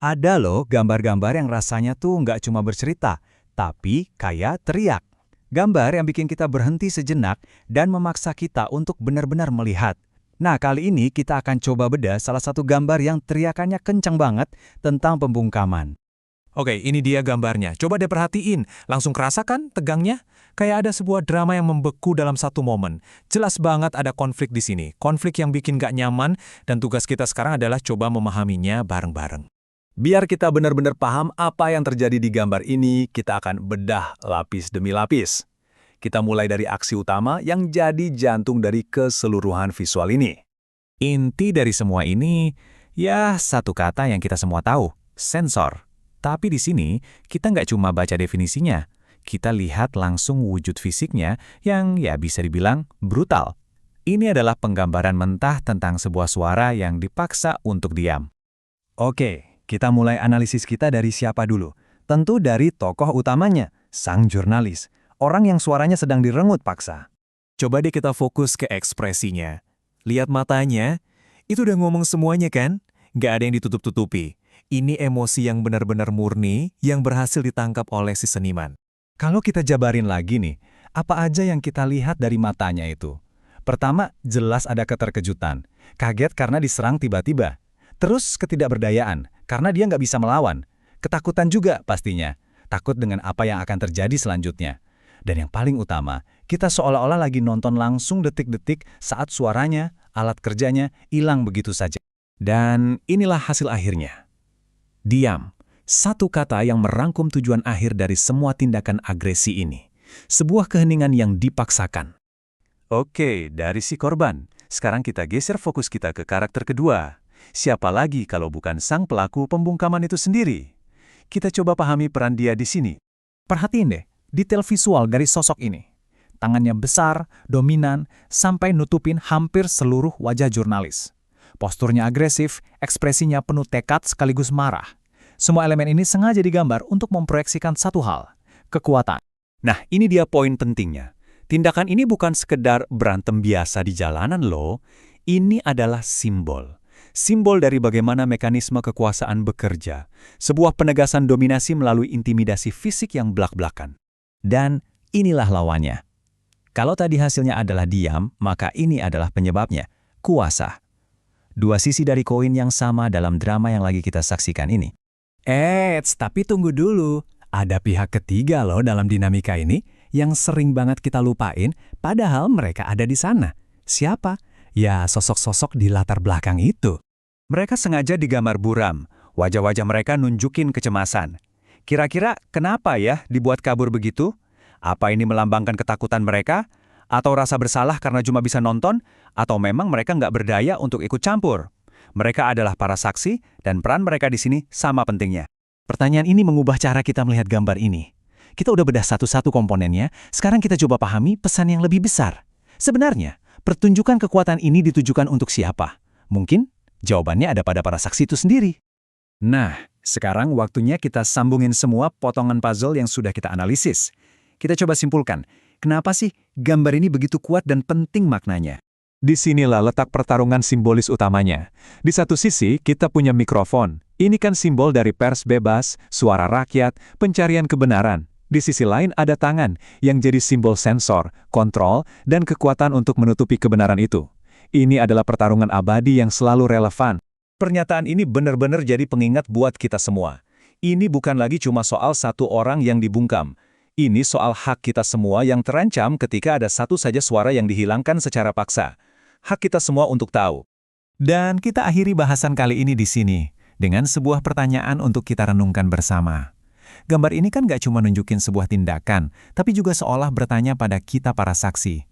Ada loh gambar-gambar yang rasanya tuh nggak cuma bercerita, tapi kayak teriak. Gambar yang bikin kita berhenti sejenak dan memaksa kita untuk benar-benar melihat. Nah, kali ini kita akan coba bedah salah satu gambar yang teriakannya kencang banget tentang pembungkaman. Oke, ini dia gambarnya. Coba deh perhatiin. Langsung kerasa kan tegangnya? Kayak ada sebuah drama yang membeku dalam satu momen. Jelas banget ada konflik di sini. Konflik yang bikin gak nyaman, dan tugas kita sekarang adalah coba memahaminya bareng-bareng. Biar kita benar-benar paham apa yang terjadi di gambar ini, kita akan bedah lapis demi lapis. Kita mulai dari aksi utama yang jadi jantung dari keseluruhan visual ini. Inti dari semua ini, ya satu kata yang kita semua tahu, sensor. Tapi di sini, kita nggak cuma baca definisinya. Kita lihat langsung wujud fisiknya yang ya bisa dibilang brutal. Ini adalah penggambaran mentah tentang sebuah suara yang dipaksa untuk diam. Oke, kita mulai analisis kita dari siapa dulu. Tentu dari tokoh utamanya, sang jurnalis. Orang yang suaranya sedang direngut paksa. Coba deh kita fokus ke ekspresinya. Lihat matanya, itu udah ngomong semuanya kan? Nggak ada yang ditutup-tutupi. Ini emosi yang benar-benar murni yang berhasil ditangkap oleh si seniman. Kalau kita jabarin lagi nih, apa aja yang kita lihat dari matanya itu? Pertama, jelas ada keterkejutan. Kaget karena diserang tiba-tiba. Terus ketidakberdayaan, karena dia nggak bisa melawan. Ketakutan juga pastinya. Takut dengan apa yang akan terjadi selanjutnya. Dan yang paling utama, kita seolah-olah lagi nonton langsung detik-detik saat suaranya, alat kerjanya, hilang begitu saja. Dan inilah hasil akhirnya. Diam, satu kata yang merangkum tujuan akhir dari semua tindakan agresi ini. Sebuah keheningan yang dipaksakan. Oke, dari si korban. Sekarang kita geser fokus kita ke karakter kedua. Siapa lagi kalau bukan sang pelaku pembungkaman itu sendiri? Kita coba pahami peran dia di sini. Perhatiin deh, detail visual dari sosok ini. Tangannya besar, dominan, sampai nutupin hampir seluruh wajah jurnalis. Posturnya agresif, ekspresinya penuh tekad sekaligus marah. Semua elemen ini sengaja digambar untuk memproyeksikan satu hal, kekuatan. Nah, ini dia poin pentingnya. Tindakan ini bukan sekedar berantem biasa di jalanan loh. Ini adalah simbol. Simbol dari bagaimana mekanisme kekuasaan bekerja. Sebuah penegasan dominasi melalui intimidasi fisik yang blak-blakan. Dan inilah lawannya. Kalau tadi hasilnya adalah diam, maka ini adalah penyebabnya, kuasa. Dua sisi dari koin yang sama dalam drama yang lagi kita saksikan ini. Tapi tunggu dulu. Ada pihak ketiga loh dalam dinamika ini yang sering banget kita lupain, padahal mereka ada di sana. Siapa? Ya, sosok-sosok di latar belakang itu. Mereka sengaja digambar buram. Wajah-wajah mereka nunjukin kecemasan. Kira-kira kenapa ya dibuat kabur begitu? Apa ini melambangkan ketakutan mereka? Atau rasa bersalah karena cuma bisa nonton? Atau memang mereka nggak berdaya untuk ikut campur? Mereka adalah para saksi, dan peran mereka di sini sama pentingnya. Pertanyaan ini mengubah cara kita melihat gambar ini. Kita udah bedah satu-satu komponennya, sekarang kita coba pahami pesan yang lebih besar. Sebenarnya, pertunjukan kekuatan ini ditujukan untuk siapa? Mungkin jawabannya ada pada para saksi itu sendiri. Nah, sekarang waktunya kita sambungin semua potongan puzzle yang sudah kita analisis. Kita coba simpulkan, kenapa sih gambar ini begitu kuat dan penting maknanya? Disinilah letak pertarungan simbolis utamanya. Di satu sisi, kita punya mikrofon. Ini kan simbol dari pers bebas, suara rakyat, pencarian kebenaran. Di sisi lain ada tangan yang jadi simbol sensor, kontrol, dan kekuatan untuk menutupi kebenaran itu. Ini adalah pertarungan abadi yang selalu relevan. Pernyataan ini benar-benar jadi pengingat buat kita semua. Ini bukan lagi cuma soal satu orang yang dibungkam. Ini soal hak kita semua yang terancam ketika ada satu saja suara yang dihilangkan secara paksa. Hak kita semua untuk tahu. Dan kita akhiri bahasan kali ini di sini, dengan sebuah pertanyaan untuk kita renungkan bersama. Gambar ini kan gak cuma nunjukin sebuah tindakan, tapi juga seolah bertanya pada kita para saksi.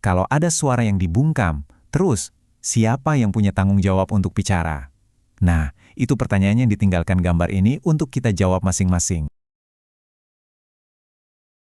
Kalau ada suara yang dibungkam, terus siapa yang punya tanggung jawab untuk bicara? Nah, itu pertanyaan yang ditinggalkan gambar ini untuk kita jawab masing-masing.